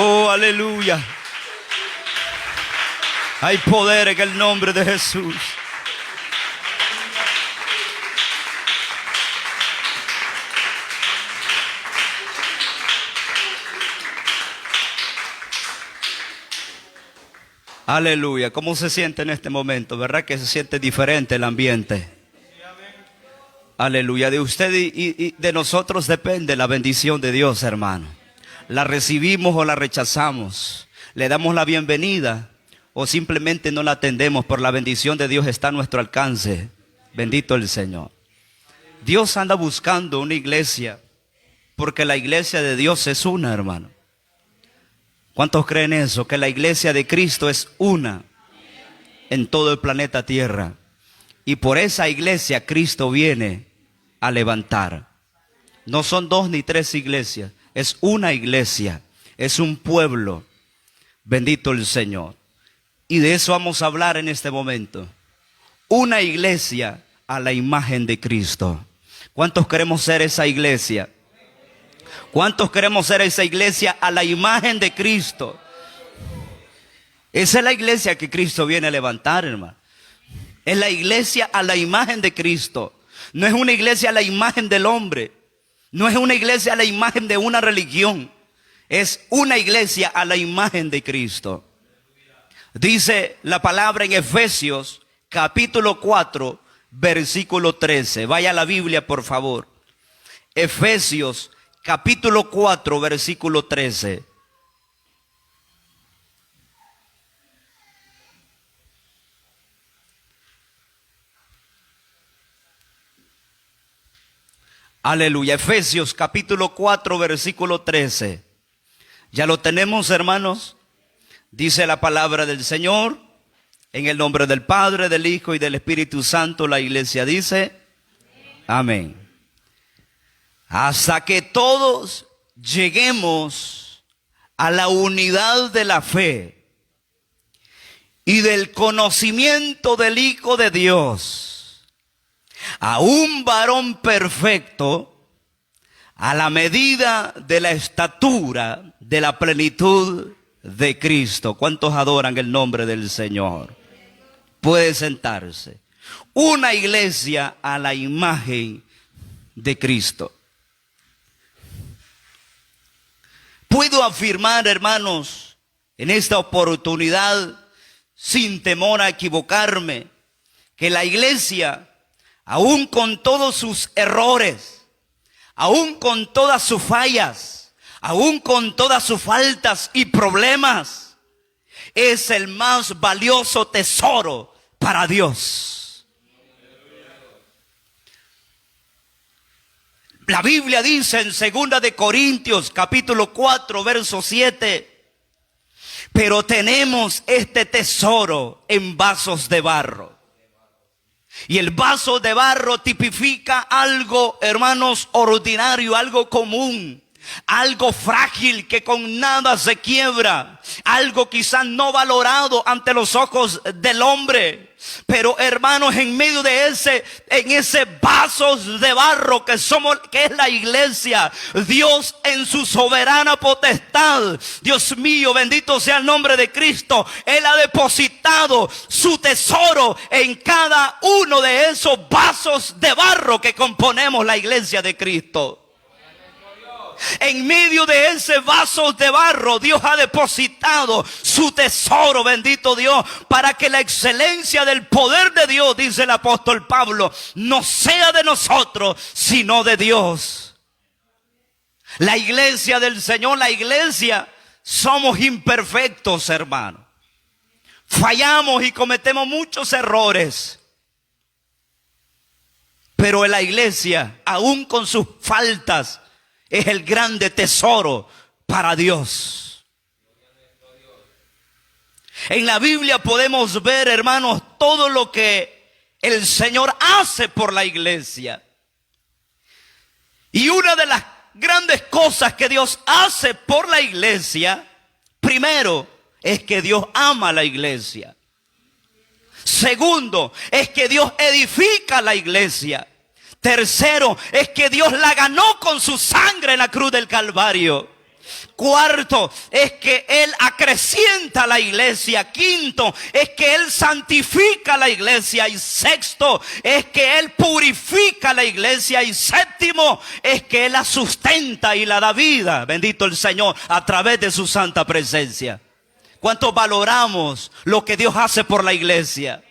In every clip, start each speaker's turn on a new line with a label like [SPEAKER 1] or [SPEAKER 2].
[SPEAKER 1] Oh, aleluya. Hay poder en el nombre de Jesús. Aleluya. ¿Cómo se siente en este momento? ¿Verdad que se siente diferente el ambiente? Aleluya. De usted y de nosotros depende la bendición de Dios, hermano. La recibimos o la rechazamos. Le damos la bienvenida o simplemente no la atendemos. Por la bendición de Dios está a nuestro alcance. Bendito el Señor. Dios anda buscando una iglesia, porque la iglesia de Dios es una, hermano. ¿Cuántos creen eso? Que la iglesia de Cristo es una en todo el planeta Tierra. Y por esa iglesia Cristo viene a levantar. No son 2 ni 3 iglesias. Es una iglesia. Es un pueblo. Bendito el Señor. Y de eso vamos a hablar en este momento. Una iglesia a la imagen de Cristo. ¿Cuántos queremos ser esa iglesia? ¿Cuántos queremos ser esa iglesia a la imagen de Cristo? Esa es la iglesia que Cristo viene a levantar, hermano. Es la iglesia a la imagen de Cristo. No es una iglesia a la imagen del hombre. No es una iglesia a la imagen de una religión. Es una iglesia a la imagen de Cristo. Dice la palabra en Efesios capítulo 4, versículo 13. Vaya a la Biblia, por favor. Efesios capítulo 4, versículo 13. Aleluya. Efesios capítulo 4, versículo 13. ¿Ya lo tenemos, hermanos? Dice la palabra del Señor. En el nombre del Padre, del Hijo y del Espíritu Santo, la iglesia dice: amén. Hasta que todos lleguemos a la unidad de la fe y del conocimiento del Hijo de Dios, a un varón perfecto, a la medida de la estatura de la plenitud de Cristo. ¿Cuántos adoran el nombre del Señor? Puede sentarse. Una iglesia a la imagen de Cristo. Puedo afirmar, hermanos, en esta oportunidad, sin temor a equivocarme, que la iglesia, aún con todos sus errores, aún con todas sus fallas, aún con todas sus faltas y problemas, es el más valioso tesoro para Dios. La Biblia dice en 2 de Corintios capítulo 4 verso 7: pero tenemos este tesoro en vasos de barro. Y el vaso de barro tipifica algo, hermanos, ordinario, algo común, algo frágil que con nada se quiebra, algo quizás no valorado ante los ojos del hombre. Pero hermanos, en medio de ese vasos de barro que es la iglesia, Dios en su soberana potestad, Dios mío, bendito sea el nombre de Cristo, Él ha depositado su tesoro en cada uno de esos vasos de barro que componemos la iglesia de Cristo. En medio de ese vaso de barro, Dios ha depositado su tesoro, bendito Dios, para que la excelencia del poder de Dios, dice el apóstol Pablo, no sea de nosotros, sino de Dios. La iglesia del Señor, la iglesia, somos imperfectos, hermano. Fallamos y cometemos muchos errores. Pero en la iglesia, aún con sus faltas, es el grande tesoro para Dios. En la Biblia podemos ver, hermanos, todo lo que el Señor hace por la iglesia. Y una de las grandes cosas que Dios hace por la iglesia, primero, es que Dios ama a la iglesia. Segundo, es que Dios edifica la iglesia. Tercero, es que Dios la ganó con su sangre en la cruz del Calvario. Cuarto, es que Él acrecienta la iglesia. Quinto, es que Él santifica la iglesia. Y sexto, es que Él purifica la iglesia. Y séptimo, es que Él la sustenta y la da vida. Bendito el Señor, a través de su santa presencia. ¿Cuánto valoramos lo que Dios hace por la iglesia?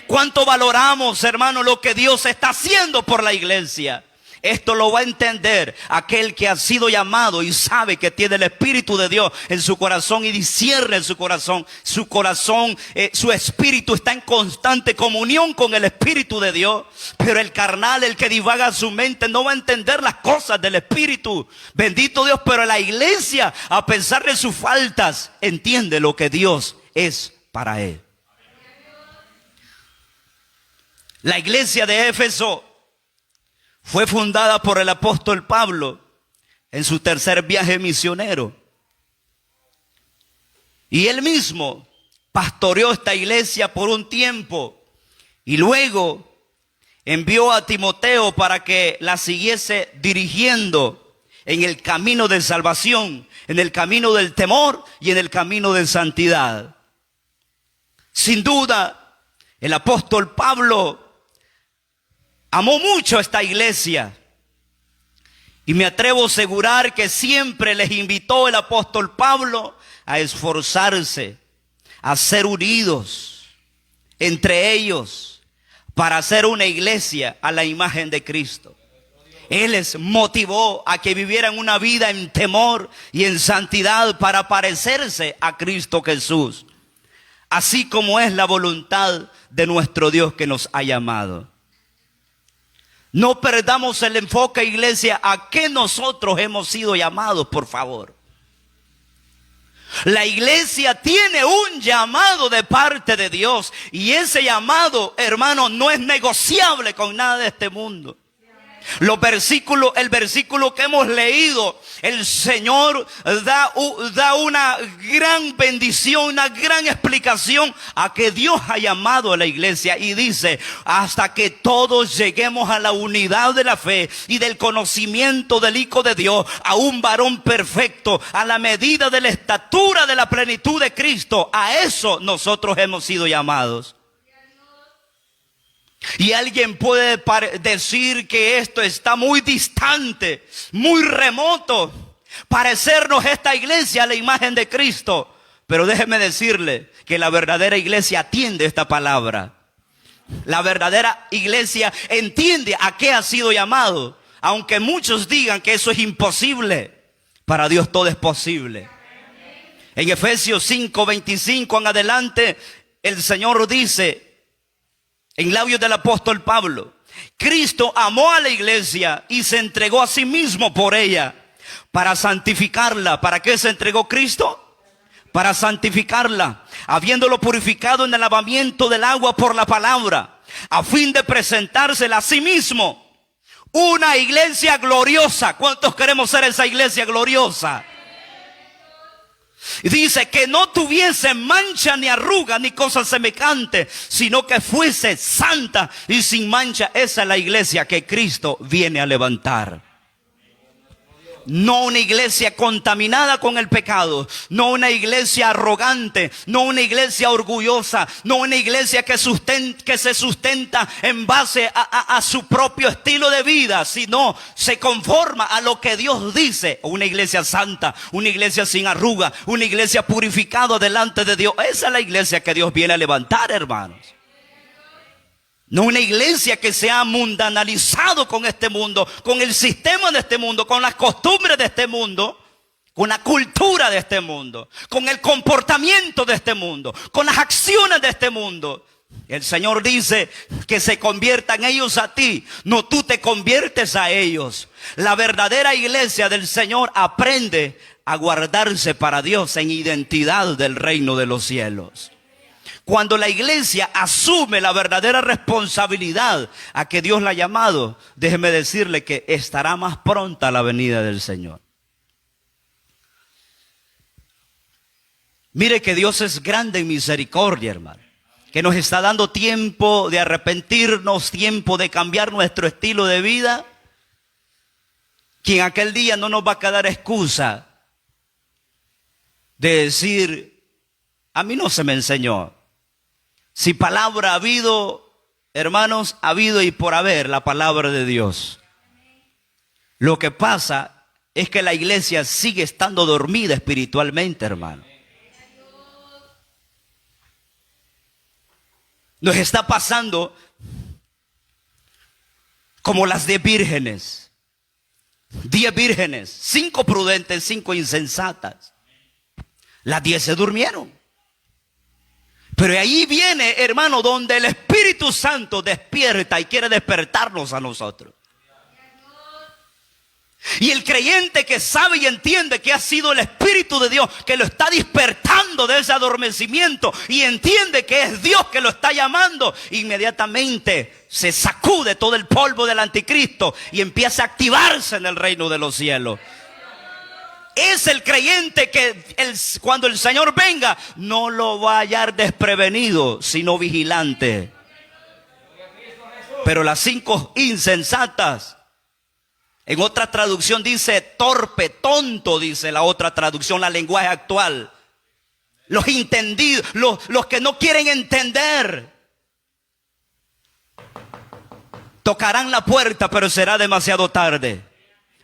[SPEAKER 1] ¿Cuánto valoramos, hermano, lo que Dios está haciendo por la iglesia? Esto lo va a entender aquel que ha sido llamado y sabe que tiene el Espíritu de Dios en su corazón y discierne en su corazón. Su espíritu está en constante comunión con el Espíritu de Dios. Pero el carnal, el que divaga su mente, no va a entender las cosas del Espíritu. Bendito Dios, pero la iglesia, a pesar de sus faltas, entiende lo que Dios es para él. La iglesia de Éfeso fue fundada por el apóstol Pablo en su tercer viaje misionero. Y él mismo pastoreó esta iglesia por un tiempo y luego envió a Timoteo para que la siguiese dirigiendo en el camino de salvación, en el camino del temor y en el camino de santidad. Sin duda, el apóstol Pablo amó mucho a esta iglesia y me atrevo a asegurar que siempre les invitó el apóstol Pablo a esforzarse, a ser unidos entre ellos para hacer una iglesia a la imagen de Cristo. Él les motivó a que vivieran una vida en temor y en santidad para parecerse a Cristo Jesús, así como es la voluntad de nuestro Dios que nos ha llamado. No perdamos el enfoque, iglesia, a que nosotros hemos sido llamados, por favor. La iglesia tiene un llamado de parte de Dios. Y ese llamado, hermano, no es negociable con nada de este mundo. El versículo que hemos leído, el Señor da una gran bendición, una gran explicación a que Dios ha llamado a la iglesia. Y dice, hasta que todos lleguemos a la unidad de la fe y del conocimiento del Hijo de Dios, a un varón perfecto, a la medida de la estatura de la plenitud de Cristo. A eso nosotros hemos sido llamados. Y alguien puede decir que esto está muy distante, muy remoto, parecernos esta iglesia a la imagen de Cristo. Pero déjeme decirle que la verdadera iglesia atiende esta palabra. La verdadera iglesia entiende a qué ha sido llamado. Aunque muchos digan que eso es imposible, para Dios todo es posible. En Efesios 5:25 en adelante, el Señor dice, en labios del apóstol Pablo, Cristo amó a la iglesia y se entregó a sí mismo por ella, para santificarla. ¿Para qué se entregó Cristo? Para santificarla, habiéndolo purificado en el lavamiento del agua por la palabra, a fin de presentársela a sí mismo, una iglesia gloriosa. ¿Cuántos queremos ser esa iglesia gloriosa? Y dice que no tuviese mancha ni arruga ni cosa semejante, sino que fuese santa y sin mancha. Esa es la iglesia que Cristo viene a levantar. No una iglesia contaminada con el pecado, no una iglesia arrogante, no una iglesia orgullosa, no una iglesia que se sustenta en base a su propio estilo de vida, sino se conforma a lo que Dios dice. Una iglesia santa, una iglesia sin arruga, una iglesia purificada delante de Dios. Esa es la iglesia que Dios viene a levantar, hermanos. No una iglesia que se ha mundanalizado con este mundo, con el sistema de este mundo, con las costumbres de este mundo, con la cultura de este mundo, con el comportamiento de este mundo, con las acciones de este mundo. El Señor dice que se conviertan ellos a ti, no tú te conviertes a ellos. La verdadera iglesia del Señor aprende a guardarse para Dios en identidad del reino de los cielos. Cuando la iglesia asume la verdadera responsabilidad a que Dios la ha llamado, déjeme decirle que estará más pronta la venida del Señor. Mire que Dios es grande en misericordia, hermano, que nos está dando tiempo de arrepentirnos, tiempo de cambiar nuestro estilo de vida, que en aquel día no nos va a quedar excusa de decir, a mí no se me enseñó. Si palabra ha habido, hermanos, ha habido y por haber la palabra de Dios. Lo que pasa es que la iglesia sigue estando dormida espiritualmente, hermano. Nos está pasando como las 10 vírgenes. 10 vírgenes, 5 prudentes, 5 insensatas. Las 10 se durmieron. Pero ahí viene, hermano, donde el Espíritu Santo despierta y quiere despertarnos a nosotros. Y el creyente que sabe y entiende que ha sido el Espíritu de Dios que lo está despertando de ese adormecimiento y entiende que es Dios que lo está llamando, inmediatamente se sacude todo el polvo del anticristo y empieza a activarse en el reino de los cielos. Es el creyente que cuando el Señor venga no lo va a hallar desprevenido, sino vigilante. Pero las 5 insensatas, en otra traducción dice torpe, tonto, dice la otra traducción, la lenguaje actual. Los entendidos, los que no quieren entender. Tocarán la puerta, pero será demasiado tarde.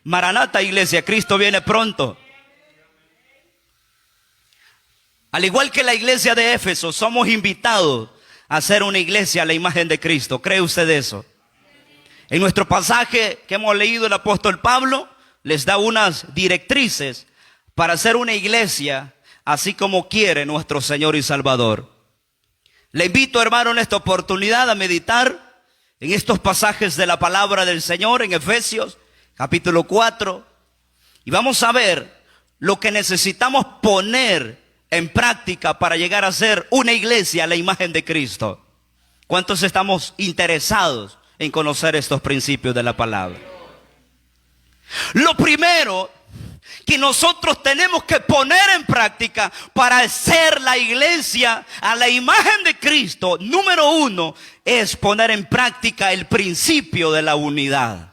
[SPEAKER 1] Maranata, iglesia, Cristo viene pronto. Al igual que la iglesia de Éfeso, somos invitados a ser una iglesia a la imagen de Cristo. ¿Cree usted eso? En nuestro pasaje que hemos leído, el apóstol Pablo les da unas directrices para ser una iglesia así como quiere nuestro Señor y Salvador. Le invito, hermano, en esta oportunidad a meditar en estos pasajes de la palabra del Señor en Efesios capítulo 4. Y vamos a ver lo que necesitamos poner en práctica para llegar a ser una iglesia a la imagen de Cristo. ¿Cuántos estamos interesados en conocer estos principios de la palabra? Lo primero que nosotros tenemos que poner en práctica para ser la iglesia a la imagen de Cristo, número 1, es poner en práctica el principio de la unidad.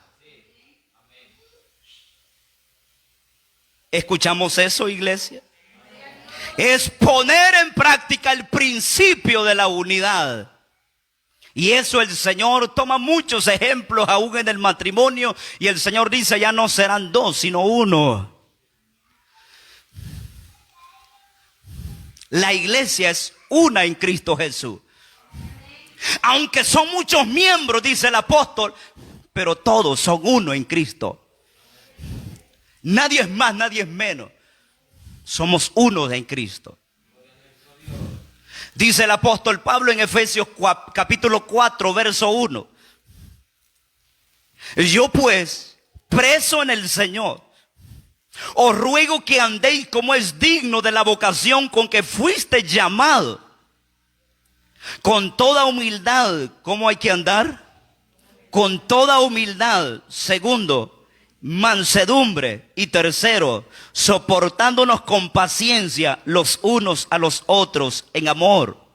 [SPEAKER 1] ¿Escuchamos eso, iglesia? Es poner en práctica el principio de la unidad. Y eso el Señor toma muchos ejemplos aún en el matrimonio. Y el Señor dice, ya no serán 2, sino 1. La iglesia es una en Cristo Jesús. Aunque son muchos miembros, dice el apóstol, pero todos son uno en Cristo. Nadie es más, nadie es menos. Somos uno en Cristo. Dice el apóstol Pablo en Efesios capítulo 4, verso 1. Yo pues, preso en el Señor, os ruego que andéis como es digno de la vocación con que fuiste llamado, con toda humildad. ¿Cómo hay que andar? Con toda humildad. Segundo, mansedumbre. Y tercero, soportándonos con paciencia los unos a los otros en amor.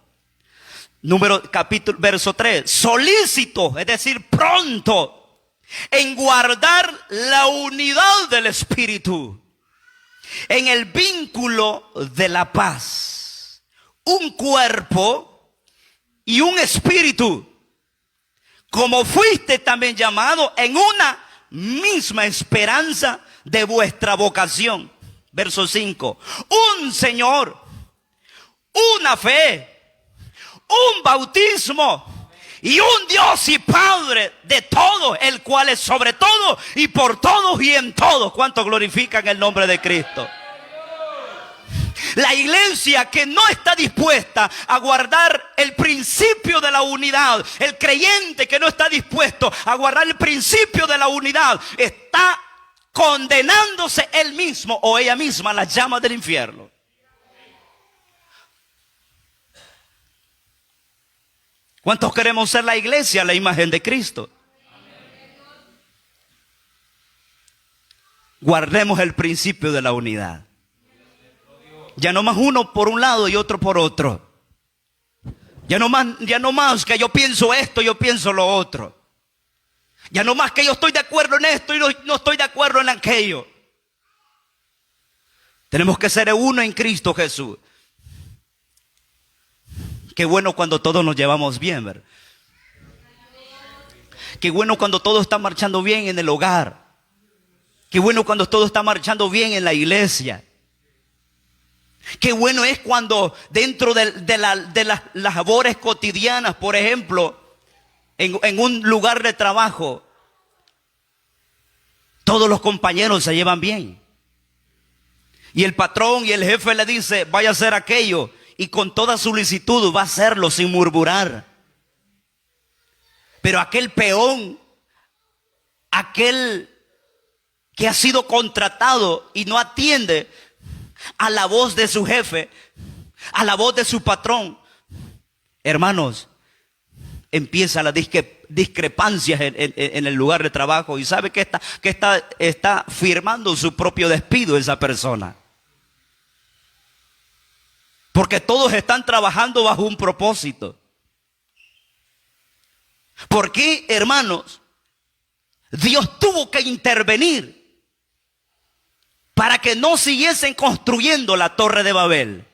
[SPEAKER 1] Verso 3, solícito, es decir, pronto en guardar la unidad del Espíritu, en el vínculo de la paz. Un cuerpo y un espíritu, como fuiste también llamado en una misma esperanza de vuestra vocación. Verso 5, un Señor, una fe, un bautismo y un Dios y Padre de todos, el cual es sobre todo y por todos y en todos. ¿Cuántos glorifican el nombre de Cristo? La iglesia que no está dispuesta a guardar el principio de la unidad, el creyente que no está dispuesto a guardar el principio de la unidad, está condenándose él mismo o ella misma a las llamas del infierno. ¿Cuántos queremos ser la iglesia a la imagen de Cristo? Guardemos el principio de la unidad. Ya no más uno por un lado y otro por otro. Ya no más que yo pienso esto, yo pienso lo otro. Ya no más que yo estoy de acuerdo en esto y no estoy de acuerdo en aquello. Tenemos que ser uno en Cristo Jesús. Qué bueno cuando todos nos llevamos bien, ¿verdad? Qué bueno cuando todo está marchando bien en el hogar. Qué bueno cuando todo está marchando bien en la iglesia. Qué bueno es cuando dentro de las labores cotidianas, por ejemplo, en un lugar de trabajo, todos los compañeros se llevan bien. Y el patrón y el jefe le dice, vaya a hacer aquello. Y con toda solicitud va a hacerlo sin murmurar. Pero aquel peón, aquel que ha sido contratado y no atiende a la voz de su jefe, a la voz de su patrón, hermanos, empieza la discrepancias en el lugar de trabajo. Y sabe que está firmando su propio despido esa persona. Porque todos están trabajando bajo un propósito. ¿Por qué, hermanos? Dios tuvo que intervenir para que no siguiesen construyendo la Torre de Babel.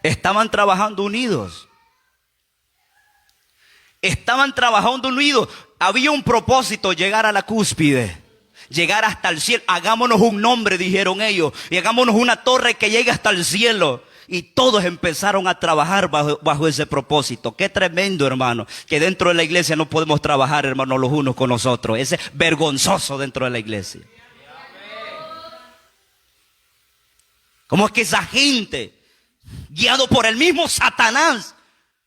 [SPEAKER 1] Estaban trabajando unidos. Estaban trabajando unidos. Había un propósito, llegar a la cúspide. Llegar hasta el cielo. Hagámonos un nombre, dijeron ellos, y hagámonos una torre que llegue hasta el cielo. Y todos empezaron a trabajar bajo ese propósito. Qué tremendo, hermano, que dentro de la iglesia no podemos trabajar, hermano, los unos con los otros. Ese es vergonzoso dentro de la iglesia. ¿Cómo es que esa gente, guiado por el mismo Satanás,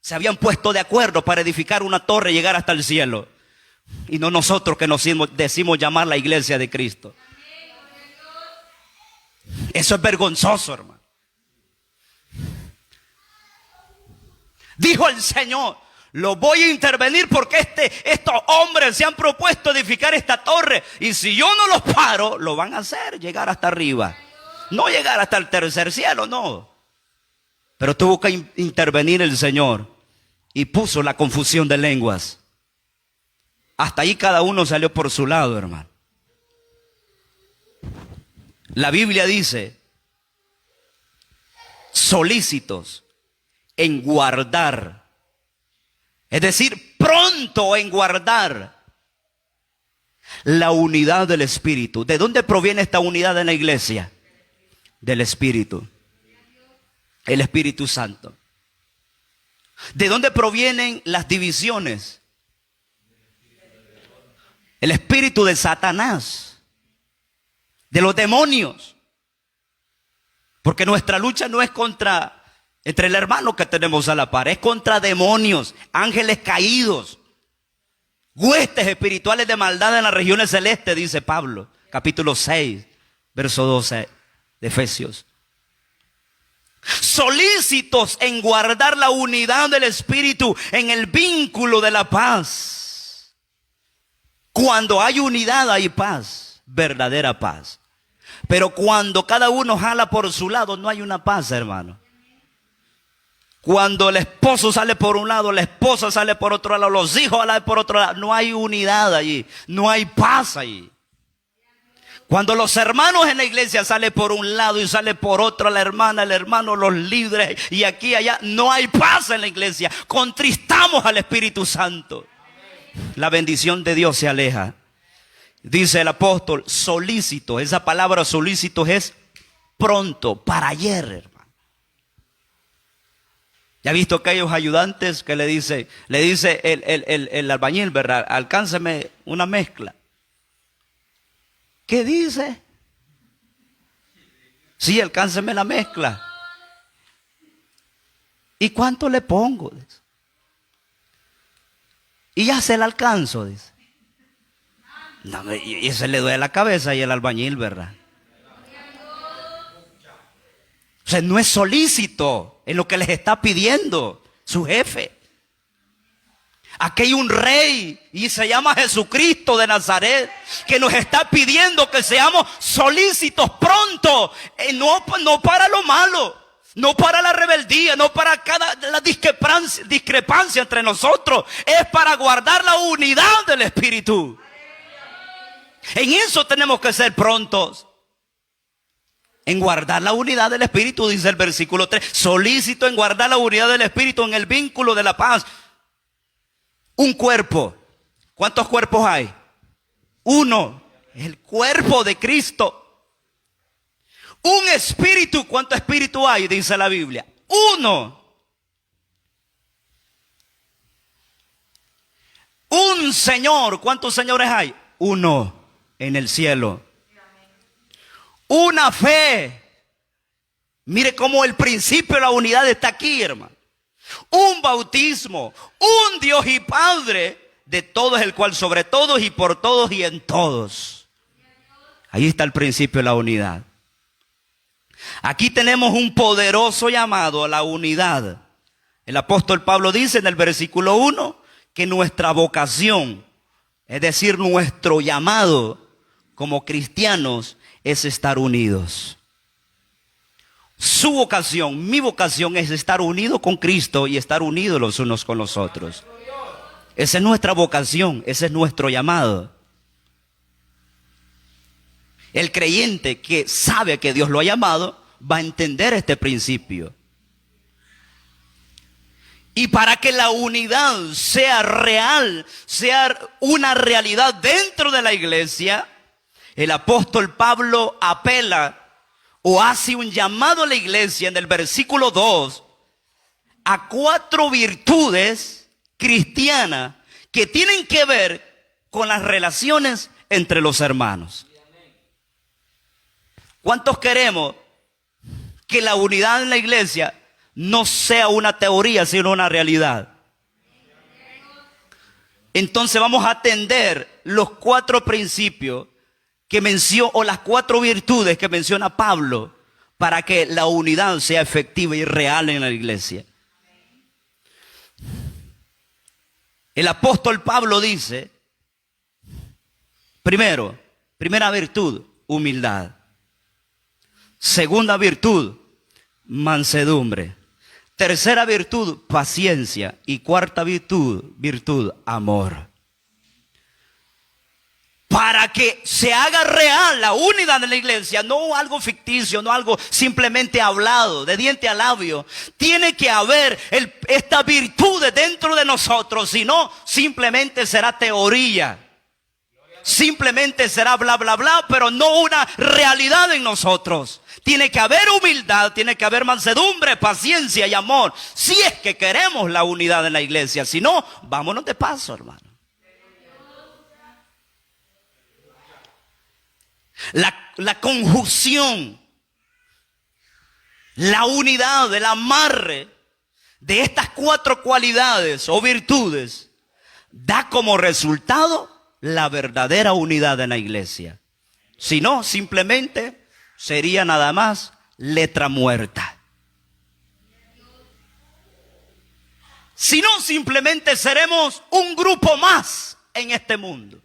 [SPEAKER 1] se habían puesto de acuerdo para edificar una torre y llegar hasta el cielo? Y no nosotros que nos decimos llamar la iglesia de Cristo. Eso es vergonzoso, hermano. Dijo el Señor, lo voy a intervenir porque estos hombres se han propuesto edificar esta torre. Y si yo no los paro, lo van a hacer llegar hasta arriba. No llegar hasta el tercer cielo, no. Pero tuvo que intervenir el Señor y puso la confusión de lenguas. Hasta ahí cada uno salió por su lado, hermano. La Biblia dice, solícitos en guardar. Es decir, pronto en guardar la unidad del Espíritu. ¿De dónde proviene esta unidad en la iglesia? Del Espíritu. El Espíritu Santo. ¿De dónde provienen las divisiones? El espíritu de Satanás, de los demonios. Porque nuestra lucha no es entre el hermano que tenemos a la par, es contra demonios, ángeles caídos, huestes espirituales de maldad en las regiones celestes, dice Pablo, capítulo 6, verso 12 de Efesios. Solícitos en guardar la unidad del espíritu en el vínculo de la paz. Cuando hay unidad hay paz, verdadera paz. Pero cuando cada uno jala por su lado no hay una paz, hermano. Cuando el esposo sale por un lado, la esposa sale por otro lado, los hijos salen por otro lado, no hay unidad allí, no hay paz allí. Cuando los hermanos en la iglesia salen por un lado y sale por otro la hermana, el hermano, los líderes y aquí y allá, no hay paz en la iglesia. Contristamos al Espíritu Santo. La bendición de Dios se aleja. Dice el apóstol, solícito. Esa palabra solícito es pronto, para ayer, hermano. ¿Ya ha visto aquellos ayudantes que le dice el albañil, ¿verdad? Alcánceme una mezcla. ¿Qué dice? Sí, alcánceme la mezcla. ¿Y cuánto le pongo? Y ya se la alcanzo, dice. No, y se le duele la cabeza y el albañil, ¿verdad? O sea, no es solícito en lo que les está pidiendo su jefe. Aquí hay un rey y se llama Jesucristo de Nazaret que nos está pidiendo que seamos solícitos pronto, no para lo malo, no para la rebeldía, no para la discrepancia entre nosotros, es para guardar la unidad del Espíritu. En eso tenemos que ser prontos. En guardar la unidad del Espíritu, dice el versículo 3. Solícito en guardar la unidad del Espíritu en el vínculo de la paz. Un cuerpo. ¿Cuántos cuerpos hay? Uno. El cuerpo de Cristo. Un espíritu. ¿Cuántos espíritus hay? Dice la Biblia. Uno. Un Señor. ¿Cuántos señores hay? Uno en el cielo. Una fe. Mire cómo el principio de la unidad está aquí, hermano. Un bautismo. Un Dios y Padre de todos, el cual sobre todos y por todos y en todos. Ahí está el principio de la unidad. Aquí tenemos un poderoso llamado a la unidad. El apóstol Pablo dice en el versículo 1 que nuestra vocación, es decir, nuestro llamado como cristianos, es estar unidos. Su vocación, mi vocación es estar unidos con Cristo y estar unidos los unos con los otros. Esa es nuestra vocación, ese es nuestro llamado. El creyente que sabe que Dios lo ha llamado va a entender este principio. Y para que la unidad sea real, sea una realidad dentro de la iglesia, el apóstol Pablo apela o hace un llamado a la iglesia en el versículo 2 a 4 virtudes cristianas que tienen que ver con las relaciones entre los hermanos. ¿Cuántos queremos que la unidad en la iglesia no sea una teoría, sino una realidad? Entonces vamos a atender los 4 principios que menciona, o las 4 virtudes que menciona Pablo, para que la unidad sea efectiva y real en la iglesia. El apóstol Pablo dice, primera virtud, humildad. Segunda virtud, mansedumbre. Tercera virtud, paciencia. Y cuarta virtud, amor. Para que se haga real la unidad de la iglesia, no algo ficticio, no algo simplemente hablado, de diente a labio. Tiene que haber esta virtud dentro de nosotros, si no, simplemente será teoría. Simplemente será bla, bla, bla, pero no una realidad en nosotros. Tiene que haber humildad, tiene que haber mansedumbre, paciencia y amor. Si es que queremos la unidad en la iglesia, si no, vámonos de paso, hermano. La conjunción, la unidad, el amarre de estas 4 cualidades o virtudes da como resultado la verdadera unidad en la iglesia. Si no, simplemente sería nada más letra muerta. Si no, simplemente seremos un grupo más en este mundo.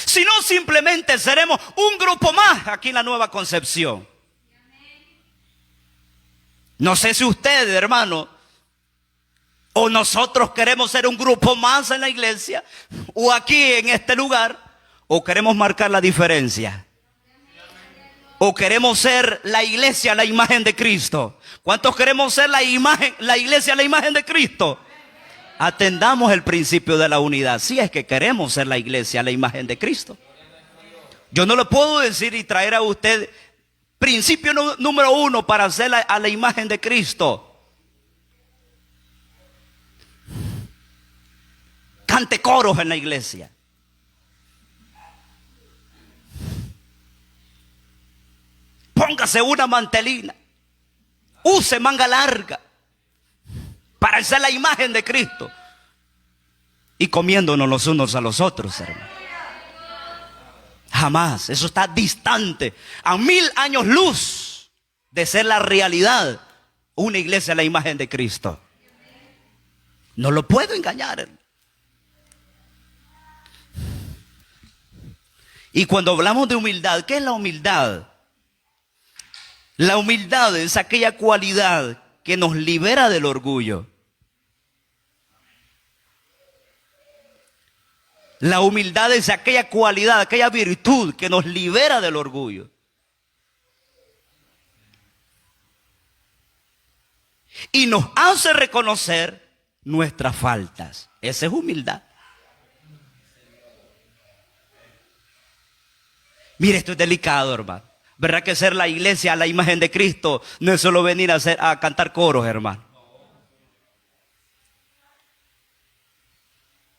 [SPEAKER 1] Si no, simplemente seremos un grupo más aquí en la Nueva Concepción. No sé si ustedes, hermano, o nosotros queremos ser un grupo más en la iglesia, o aquí en este lugar, o queremos marcar la diferencia. O queremos ser la iglesia, la imagen de Cristo. ¿Cuántos queremos ser la iglesia, la imagen de Cristo? Atendamos el principio de la unidad. Si es que queremos ser la iglesia, la imagen de Cristo. Yo no le puedo decir y traer a usted principio número 1 para ser a la imagen de Cristo. Cante coros en la iglesia. Póngase una mantelina. Use manga larga para ser la imagen de Cristo. Y comiéndonos los unos a los otros, hermano. Jamás. Eso está distante, a 1000 años luz de ser la realidad. Una iglesia a la imagen de Cristo. No lo puedo engañar, hermano. Y cuando hablamos de humildad, ¿qué es la humildad? La humildad es aquella cualidad que nos libera del orgullo. La humildad es aquella cualidad, aquella virtud que nos libera del orgullo. Y nos hace reconocer nuestras faltas. Esa es humildad. Mire, esto es delicado, hermano. ¿Verdad que ser la iglesia a la imagen de Cristo no es solo venir a cantar coros, hermano?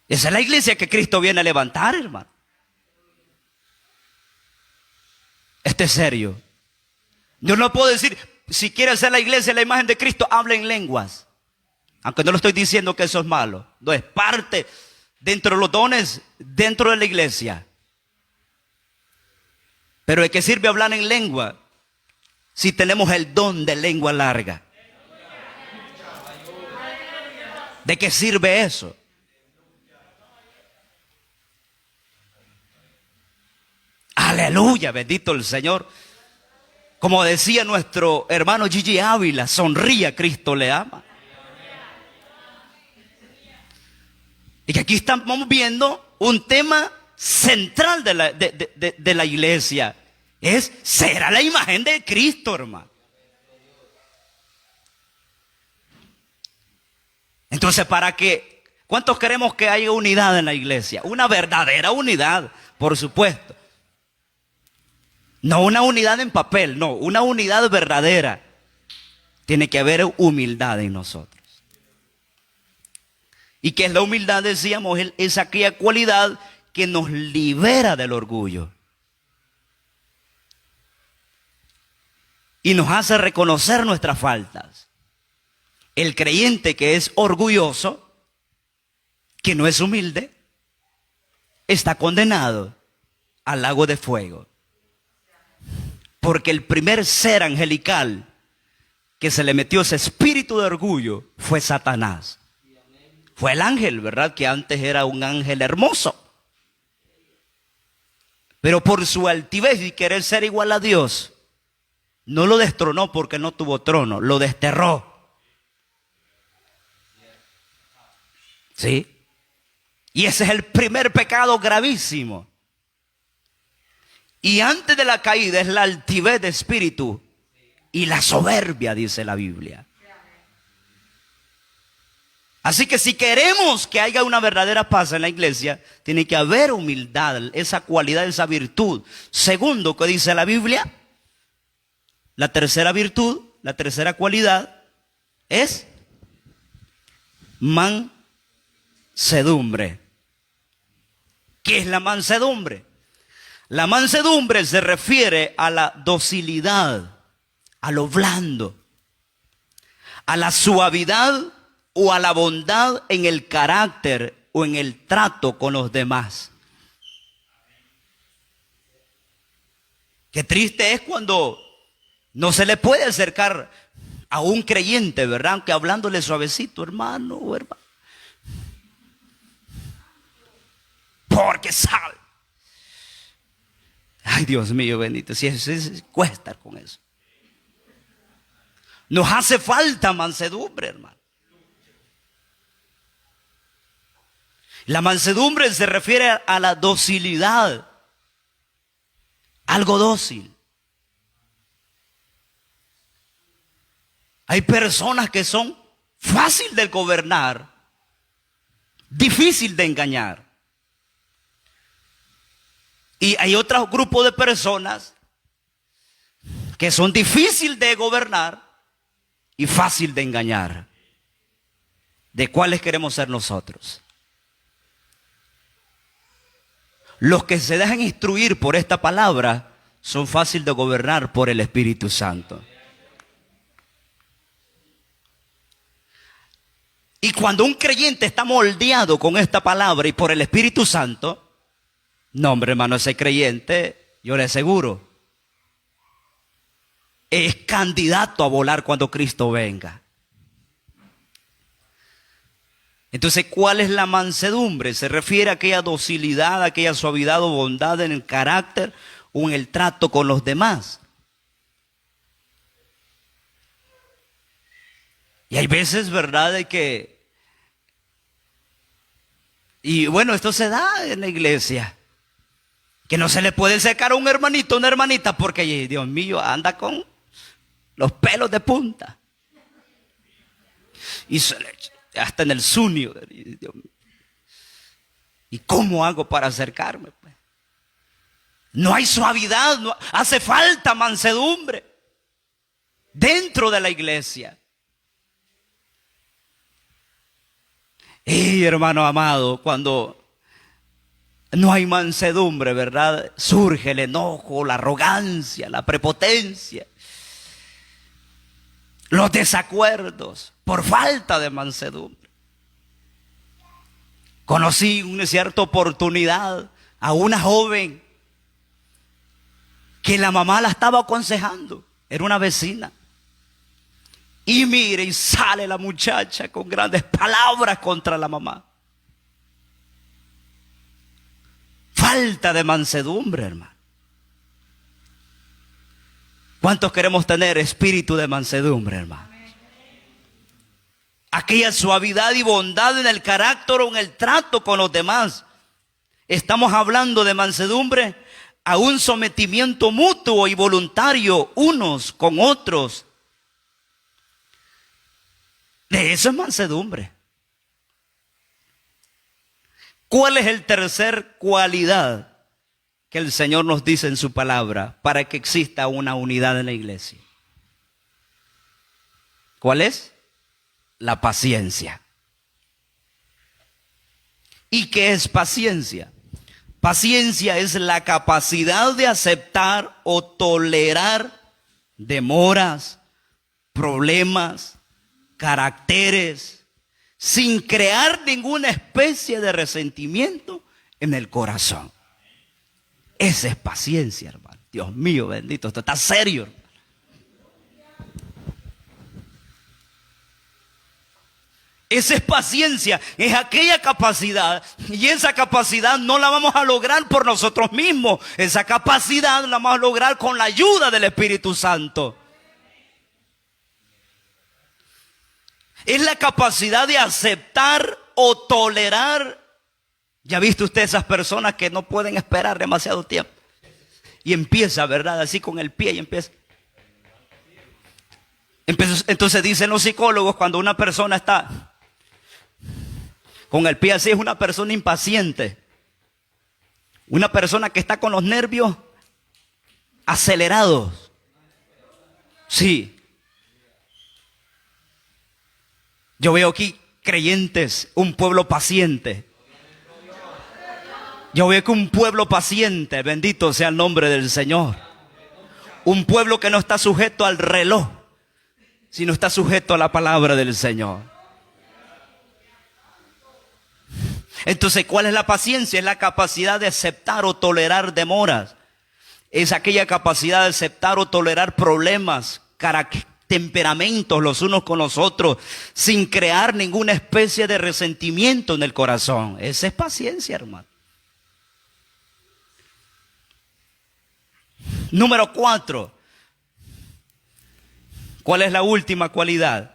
[SPEAKER 1] Esa es la iglesia que Cristo viene a levantar, hermano. Esto es serio. Yo no puedo decir, si quiere ser la iglesia a la imagen de Cristo, hable en lenguas. Aunque no lo estoy diciendo que eso es malo. No, es parte dentro de los dones, dentro de la iglesia. Pero ¿de qué sirve hablar en lengua si tenemos el don de lengua larga? ¿De qué sirve eso? Aleluya, bendito el Señor. Como decía nuestro hermano Gigi Ávila, sonría, Cristo le ama. Y que aquí estamos viendo un tema central de la iglesia. Es ser a la imagen de Cristo, hermano. Entonces, ¿cuántos queremos que haya unidad en la iglesia? Una verdadera unidad, por supuesto. No una unidad en papel, no, una unidad verdadera. Tiene que haber humildad en nosotros. ¿Y qué es la humildad? Decíamos, es aquella cualidad que nos libera del orgullo. Y nos hace reconocer nuestras faltas. El creyente que es orgulloso, que no es humilde, está condenado al lago de fuego. Porque el primer ser angelical que se le metió ese espíritu de orgullo fue Satanás. Fue el ángel, ¿verdad? Que antes era un ángel hermoso. Pero por su altivez y querer ser igual a Dios, no lo destronó porque no tuvo trono, lo desterró. ¿Sí? Y ese es el primer pecado gravísimo. Y antes de la caída es la altivez de espíritu y la soberbia, dice la Biblia. Así que si queremos que haya una verdadera paz en la iglesia, tiene que haber humildad, esa cualidad, esa virtud. Segundo, ¿qué dice la Biblia? La tercera virtud, la tercera cualidad es mansedumbre. ¿Qué es la mansedumbre? La mansedumbre se refiere a la docilidad, a lo blando, a la suavidad o a la bondad en el carácter o en el trato con los demás. Qué triste es cuando no se le puede acercar a un creyente, ¿verdad? Aunque hablándole suavecito, hermano o hermano. Porque sabe. Ay, Dios mío, bendito. Si cuesta con eso. Nos hace falta mansedumbre, hermano. La mansedumbre se refiere a la docilidad. Algo dócil. Hay personas que son fácil de gobernar, difícil de engañar. Y hay otro grupo de personas que son difícil de gobernar y fácil de engañar. ¿De cuáles queremos ser nosotros? Los que se dejan instruir por esta palabra son fáciles de gobernar por el Espíritu Santo. Y cuando un creyente está moldeado con esta palabra y por el Espíritu Santo, no, hombre, hermano, ese creyente, yo le aseguro, es candidato a volar cuando Cristo venga. Entonces, ¿cuál es la mansedumbre? Se refiere a aquella docilidad, a aquella suavidad o bondad en el carácter o en el trato con los demás. Y hay veces, ¿verdad?, de que Y bueno, esto se da en la iglesia. Que no se le puede secar a un hermanito, una hermanita, porque Dios mío, anda con los pelos de punta. Y hasta en el sunio. Dios mío. ¿Y cómo hago para acercarme? Pues? No hay suavidad, no, hace falta mansedumbre dentro de la iglesia. Y hermano amado, cuando no hay mansedumbre, ¿verdad? Surge el enojo, la arrogancia, la prepotencia, los desacuerdos por falta de mansedumbre. Conocí en una cierta oportunidad a una joven que la mamá la estaba aconsejando. Era una vecina. Y mire, y sale la muchacha con grandes palabras contra la mamá. Falta de mansedumbre, hermano. ¿Cuántos queremos tener espíritu de mansedumbre, hermano? Aquella suavidad y bondad en el carácter o en el trato con los demás. Estamos hablando de mansedumbre a un sometimiento mutuo y voluntario unos con otros. De eso es mansedumbre. ¿Cuál es el tercer cualidad que el Señor nos dice en su palabra para que exista una unidad en la iglesia? ¿Cuál es? La paciencia. ¿Y qué es paciencia? Paciencia es la capacidad de aceptar o tolerar demoras, problemas, caracteres, sin crear ninguna especie de resentimiento en el corazón. Esa es paciencia, hermano. Dios mío, bendito, esto está serio, hermano. Esa es paciencia, es aquella capacidad, y esa capacidad no la vamos a lograr por nosotros mismos. Esa capacidad la vamos a lograr con la ayuda del Espíritu Santo. Es la capacidad de aceptar o tolerar. ¿Ya viste usted esas personas que no pueden esperar demasiado tiempo? Y empieza, ¿verdad? Así con el pie y empieza. Entonces dicen los psicólogos, cuando una persona está con el pie así, es una persona impaciente. Una persona que está con los nervios acelerados. Sí. Yo veo aquí creyentes, un pueblo paciente. Yo veo que un pueblo paciente, bendito sea el nombre del Señor. Un pueblo que no está sujeto al reloj, sino está sujeto a la palabra del Señor. Entonces, ¿cuál es la paciencia? Es la capacidad de aceptar o tolerar demoras. Es aquella capacidad de aceptar o tolerar problemas, temperamentos los unos con los otros, sin crear ninguna especie de resentimiento en el corazón. Esa es paciencia, hermano. Número 4. ¿Cuál es la última cualidad?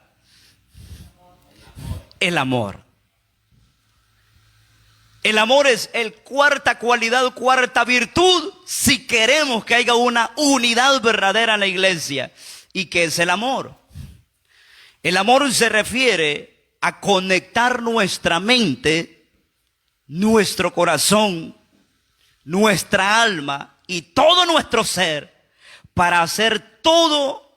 [SPEAKER 1] El amor. El amor es el cuarta cualidad, cuarta virtud, si queremos que haya una unidad verdadera en la iglesia. ¿Y qué es el amor? El amor se refiere a conectar nuestra mente, nuestro corazón, nuestra alma y todo nuestro ser para hacer todo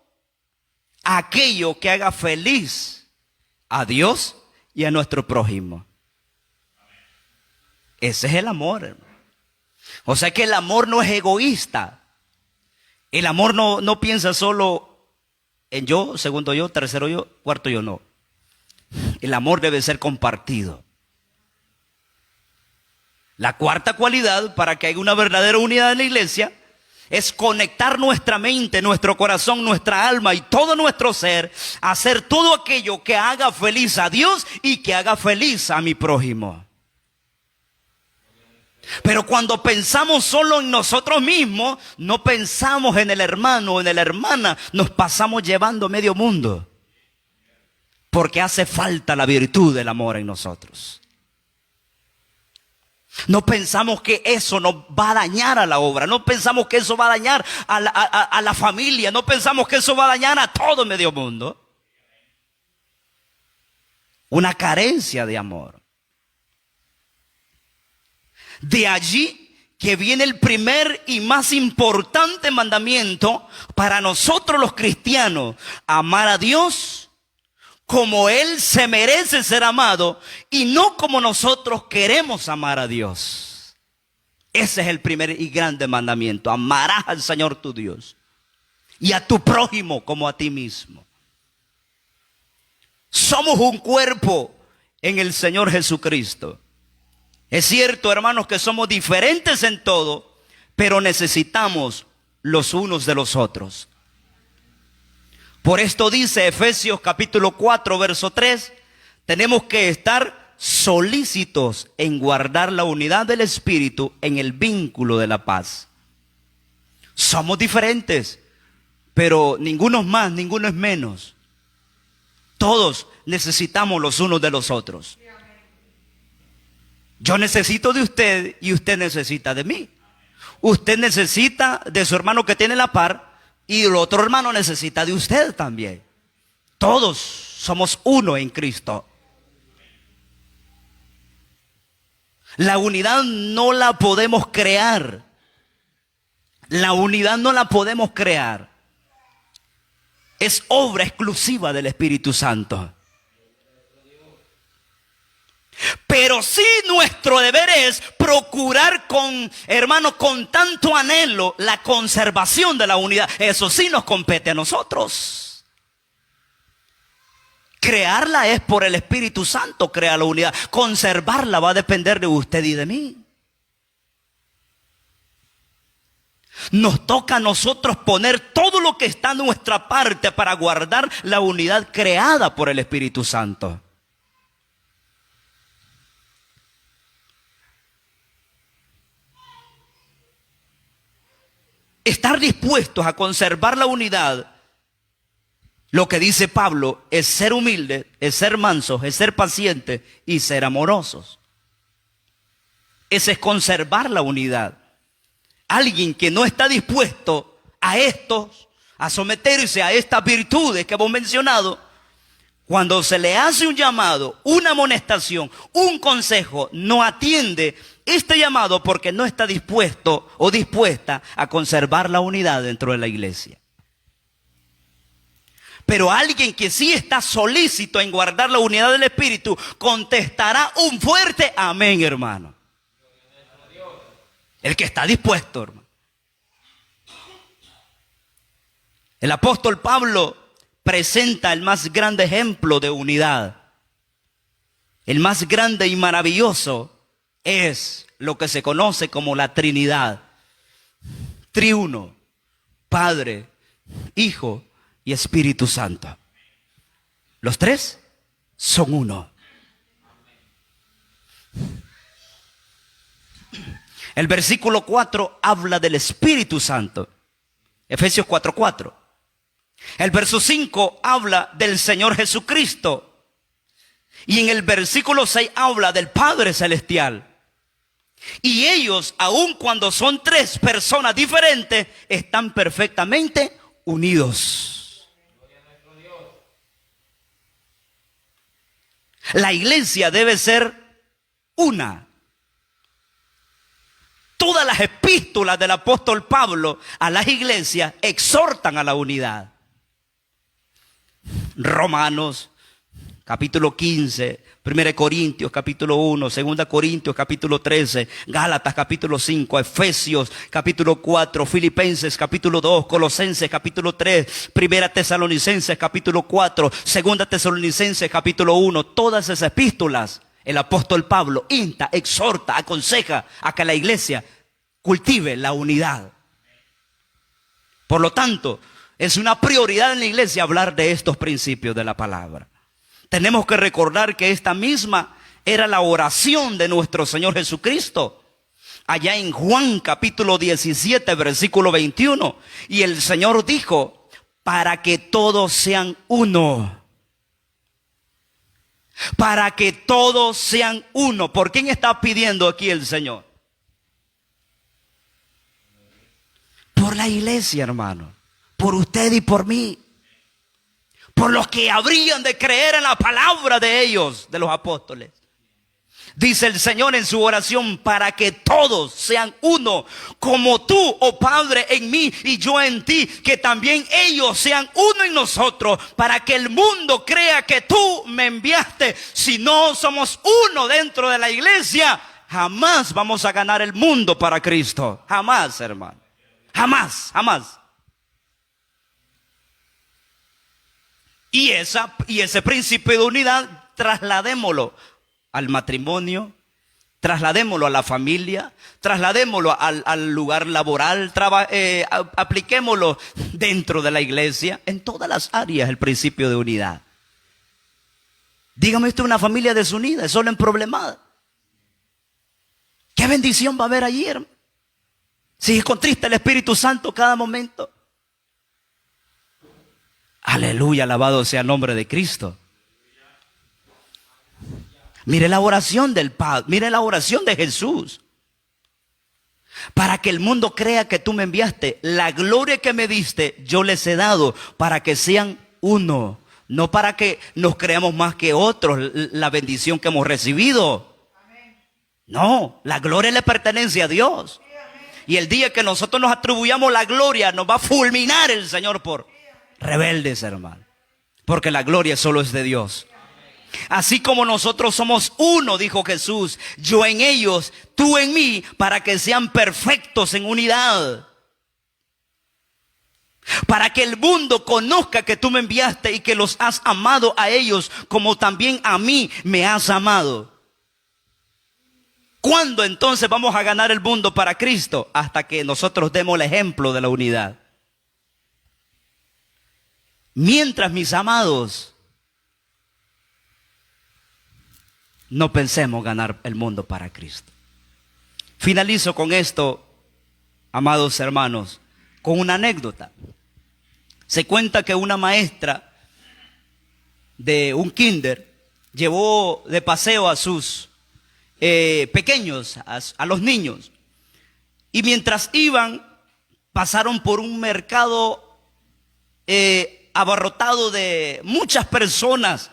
[SPEAKER 1] aquello que haga feliz a Dios y a nuestro prójimo. Ese es el amor, hermano. O sea que el amor no es egoísta. El amor no piensa solo en yo, segundo yo, tercero yo, cuarto yo, no. El amor debe ser compartido. La cuarta cualidad para que haya una verdadera unidad en la iglesia es conectar nuestra mente, nuestro corazón, nuestra alma y todo nuestro ser a hacer todo aquello que haga feliz a Dios y que haga feliz a mi prójimo. Pero cuando pensamos solo en nosotros mismos, no pensamos en el hermano o en la hermana, nos pasamos llevando medio mundo. Porque hace falta la virtud del amor en nosotros. No pensamos que eso nos va a dañar a la obra. No pensamos que eso va a dañar a la familia. No pensamos que eso va a dañar a todo medio mundo. Una carencia de amor. De allí que viene el primer y más importante mandamiento para nosotros los cristianos: amar a Dios como Él se merece ser amado y no como nosotros queremos amar a Dios. Ese es el primer y grande mandamiento: amarás al Señor tu Dios y a tu prójimo como a ti mismo. Somos un cuerpo en el Señor Jesucristo. Es cierto, hermanos, que somos diferentes en todo, pero necesitamos los unos de los otros. Por esto dice Efesios capítulo 4, verso 3, tenemos que estar solícitos en guardar la unidad del Espíritu en el vínculo de la paz. Somos diferentes, pero ninguno es más, ninguno es menos. Todos necesitamos los unos de los otros. Yo necesito de usted y usted necesita de mí. Usted necesita de su hermano que tiene la par y el otro hermano necesita de usted también. Todos somos uno en Cristo. La unidad no la podemos crear. La unidad no la podemos crear. Es obra exclusiva del Espíritu Santo. Pero sí, nuestro deber es procurar con tanto anhelo la conservación de la unidad. Eso sí nos compete a nosotros. Crearla es por el Espíritu Santo, crear la unidad. Conservarla va a depender de usted y de mí. Nos toca a nosotros poner todo lo que está en nuestra parte para guardar la unidad creada por el Espíritu Santo. Estar dispuestos a conservar la unidad, lo que dice Pablo, es ser humilde, es ser mansos, es ser pacientes y ser amorosos. Ese es conservar la unidad. Alguien que no está dispuesto a estos, a someterse a estas virtudes que hemos mencionado, cuando se le hace un llamado, una amonestación, un consejo, no atiende este llamado porque no está dispuesto o dispuesta a conservar la unidad dentro de la iglesia. Pero alguien que sí está solícito en guardar la unidad del Espíritu contestará un fuerte amén, hermano. El que está dispuesto, hermano. El apóstol Pablo presenta el más grande ejemplo de unidad. El más grande y maravilloso es lo que se conoce como la Trinidad. Triuno, Padre, Hijo y Espíritu Santo. Los tres son uno. El versículo 4 habla del Espíritu Santo. Efesios 4:4. El verso 5 habla del Señor Jesucristo. Y en el versículo 6 habla del Padre Celestial. Y ellos, aun cuando son tres personas diferentes, están perfectamente unidos. La iglesia debe ser una. Todas las epístolas del apóstol Pablo a las iglesias exhortan a la unidad. Romanos, capítulo 15, 1 Corintios, capítulo 1, 2 Corintios, capítulo 13, Gálatas, capítulo 5, Efesios, capítulo 4, Filipenses, capítulo 2, Colosenses, capítulo 3, 1 Tesalonicenses, capítulo 4, 2 Tesalonicenses, capítulo 1, todas esas epístolas. El apóstol Pablo insta, exhorta, aconseja a que la iglesia cultive la unidad. Por lo tanto, es una prioridad en la iglesia hablar de estos principios de la palabra. Tenemos que recordar que esta misma era la oración de nuestro Señor Jesucristo. Allá en Juan capítulo 17, versículo 21. Y el Señor dijo, para que todos sean uno. para que todos sean uno. ¿Por quién está pidiendo aquí el Señor? Por la iglesia, hermano. Por usted y por mí. Por los que habrían de creer en la palabra de ellos, de los apóstoles. Dice el Señor en su oración, para que todos sean uno, como tú, oh Padre, en mí y yo en ti, que también ellos sean uno en nosotros, para que el mundo crea que tú me enviaste. Si no somos uno dentro de la iglesia, jamás vamos a ganar el mundo para Cristo. Jamás, hermano. Jamás, jamás. Y ese principio de unidad, trasladémoslo al matrimonio, trasladémoslo a la familia, trasladémoslo al lugar laboral, apliquémoslo dentro de la iglesia, en todas las áreas el principio de unidad. Dígame usted una familia desunida, solo en problemada. ¿Qué bendición va a haber allí, hermano? Si contrista el Espíritu Santo cada momento. Aleluya, alabado sea el nombre de Cristo. Mire la oración del Padre, mire la oración de Jesús. Para que el mundo crea que tú me enviaste, la gloria que me diste, yo les he dado para que sean uno. No para que nos creamos más que otros, la bendición que hemos recibido. No, la gloria le pertenece a Dios. Y el día que nosotros nos atribuyamos la gloria, nos va a fulminar el Señor por rebeldes, hermano. Porque la gloria solo es de Dios. Así como nosotros somos uno, dijo Jesús, yo en ellos, tú en mí, para que sean perfectos en unidad. Para que el mundo conozca que tú me enviaste y que los has amado a ellos como también a mí me has amado. ¿Cuándo entonces vamos a ganar el mundo para Cristo? Hasta que nosotros demos el ejemplo de la unidad. Mientras, mis amados, no pensemos ganar el mundo para Cristo. Finalizo con esto, amados hermanos, con una anécdota. Se cuenta que una maestra de un kinder llevó de paseo a sus pequeños, a los niños. Y mientras iban, pasaron por un mercado abarrotado de muchas personas.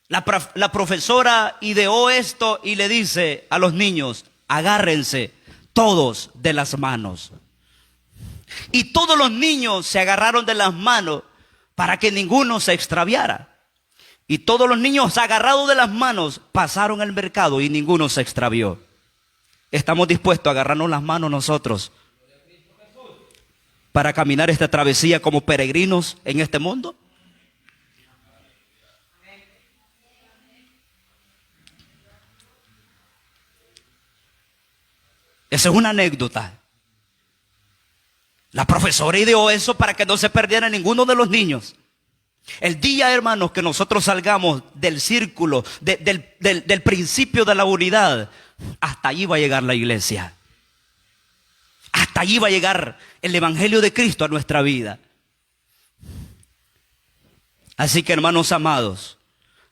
[SPEAKER 1] La profesora ideó esto y le dice a los niños, agárrense todos de las manos. Y todos los niños se agarraron de las manos para que ninguno se extraviara. Y todos los niños agarrados de las manos pasaron el mercado y ninguno se extravió. ¿Estamos dispuestos a agarrarnos las manos nosotros para caminar esta travesía como peregrinos en este mundo? Esa es una anécdota. La profesora ideó eso para que no se perdiera ninguno de los niños. El día, hermanos, que nosotros salgamos del círculo, del principio de la unidad, hasta allí va a llegar la iglesia. Hasta allí va a llegar el Evangelio de Cristo a nuestra vida. Así que, hermanos amados,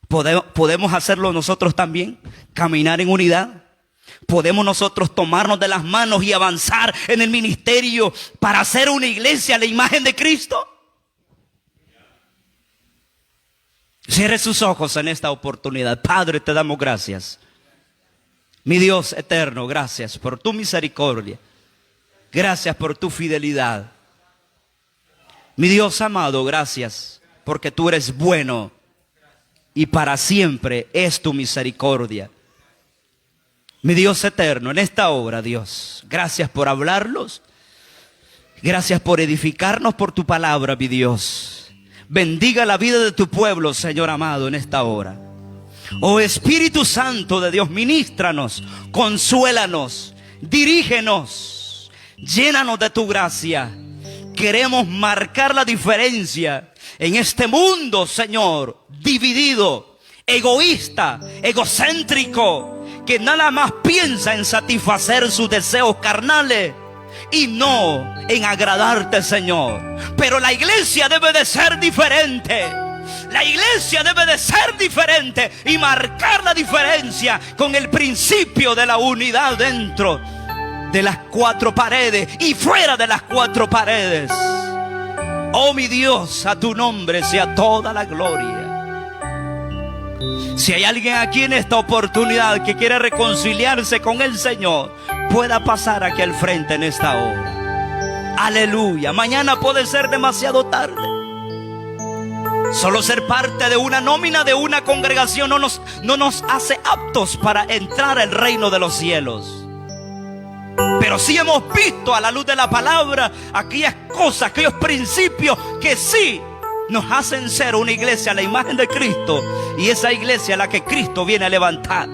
[SPEAKER 1] podemos hacerlo nosotros también, caminar en unidad. Podemos nosotros tomarnos de las manos y avanzar en el ministerio para hacer una iglesia a la imagen de Cristo. Cierre sus ojos en esta oportunidad. Padre, te damos gracias. Mi Dios eterno, gracias por tu misericordia. Gracias por tu fidelidad. Mi Dios amado, gracias porque tú eres bueno y para siempre es tu misericordia. Mi Dios eterno, en esta hora, Dios, gracias por hablarlos. Gracias por edificarnos por tu palabra, mi Dios. Bendiga la vida de tu pueblo, Señor amado, en esta hora. Oh Espíritu Santo de Dios, ministranos, consuélanos, dirígenos, llénanos de tu gracia. Queremos marcar la diferencia en este mundo, Señor, dividido, egoísta, egocéntrico, que nada más piensa en satisfacer sus deseos carnales y no en agradarte, Señor. Pero la iglesia debe de ser diferente. La iglesia debe de ser diferente y marcar la diferencia con el principio de la unidad dentro de las cuatro paredes y fuera de las cuatro paredes. Oh mi Dios, a tu nombre sea toda la gloria. Si hay alguien aquí en esta oportunidad que quiere reconciliarse con el Señor, pueda pasar aquí al frente en esta hora. Aleluya. Mañana puede ser demasiado tarde. Solo ser parte de una nómina, de una congregación, no nos hace aptos para entrar al reino de los cielos. Pero sí hemos visto a la luz de la palabra aquellas cosas, aquellos principios que sí nos hacen ser una iglesia a la imagen de Cristo, y esa iglesia a la que Cristo viene a levantar.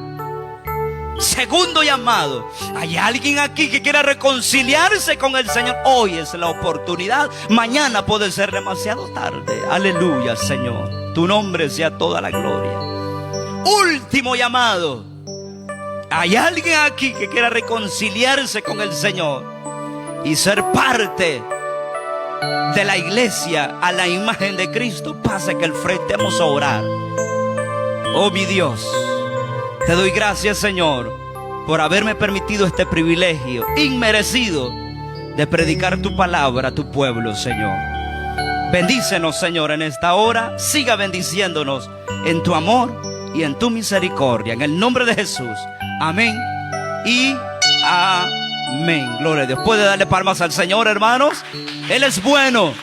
[SPEAKER 1] Segundo llamado: hay alguien aquí que quiera reconciliarse con el Señor. Hoy es la oportunidad. Mañana puede ser demasiado tarde. Aleluya, Señor. Tu nombre sea toda la gloria. Último llamado: hay alguien aquí que quiera reconciliarse con el Señor y ser parte de la iglesia a la imagen de Cristo. Pasa que al frente vamos a orar. Oh mi Dios, te doy gracias, Señor, por haberme permitido este privilegio inmerecido de predicar tu palabra a tu pueblo, Señor. Bendícenos, Señor, en esta hora. Siga bendiciéndonos en tu amor y en tu misericordia. En el nombre de Jesús. Amén y amén. Gloria a Dios. Puede darle palmas al Señor, hermanos. Él es bueno.